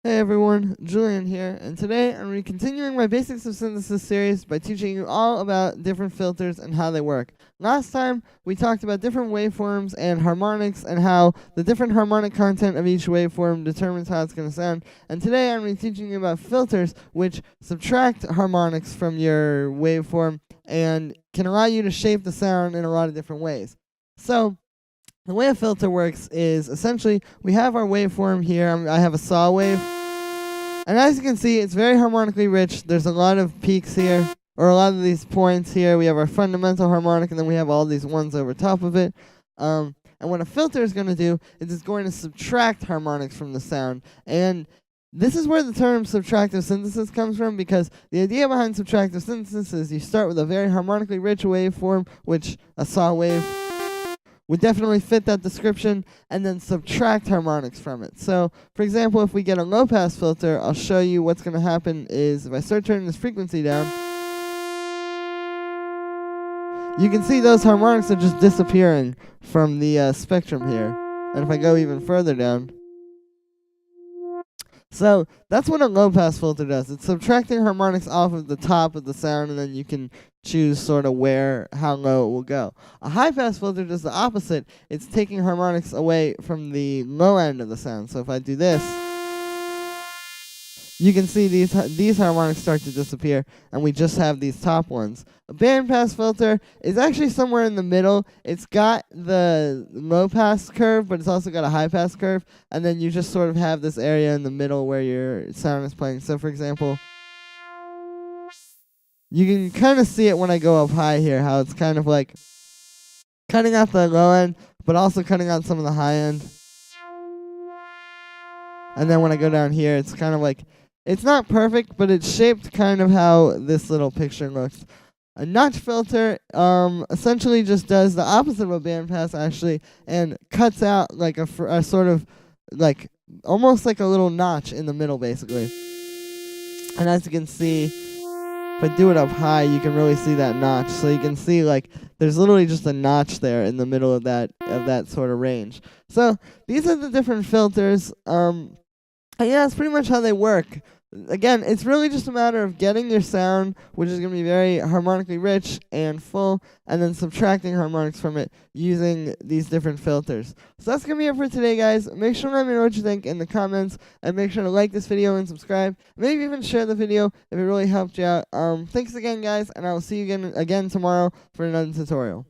Hey everyone, Julian here, and today I'm continuing my Basics of Synthesis series by teaching you all about different filters and how they work. Last time, we talked about different waveforms and harmonics and how the different harmonic content of each waveform determines how it's going to sound. And today I'm going to be teaching you about filters which subtract harmonics from your waveform and can allow you to shape the sound in a lot of different ways. So, the way a filter works is essentially we have our waveform here. I have a saw wave. And as you can see, it's very harmonically rich. There's a lot of peaks here, or a lot of these points here. We have our fundamental harmonic, and then we have all these ones over top of it. And what a filter is going to do is it's going to subtract harmonics from the sound. And this is where the term subtractive synthesis comes from, because the idea behind subtractive synthesis is you start with a very harmonically rich waveform, which a saw wave would definitely fit that description, and then subtract harmonics from it. So, for example, if we get a low-pass filter, I'll show you what's going to happen is if I start turning this frequency down, you can see those harmonics are just disappearing from the spectrum here. And if I go even further down, so that's what a low-pass filter does. It's subtracting harmonics off of the top of the sound, and then you can choose sort of how low it will go. A high-pass filter does the opposite. It's taking harmonics away from the low end of the sound. So if I do this, you can see these harmonics start to disappear, and we just have these top ones. A bandpass filter is actually somewhere in the middle. It's got the low-pass curve, but it's also got a high-pass curve, and then you just sort of have this area in the middle where your sound is playing. So, for example, you can kind of see it when I go up high here, how it's kind of like cutting out the low end, but also cutting out some of the high end. And then when I go down here, it's kind of like, it's not perfect, but it's shaped kind of how this little picture looks. A notch filter essentially just does the opposite of a bandpass, actually, and cuts out like a sort of, like, almost like a little notch in the middle, basically. And as you can see, if I do it up high, you can really see that notch. So you can see, like, there's literally just a notch there in the middle of that sort of range. So these are the different filters. And yeah, that's pretty much how they work. Again, it's really just a matter of getting your sound, which is going to be very harmonically rich and full, and then subtracting harmonics from it using these different filters. So that's going to be it for today, guys. Make sure to let me know what you think in the comments, and make sure to like this video and subscribe. Maybe even share the video if it really helped you out. Thanks again, guys, and I will see you again tomorrow for another tutorial.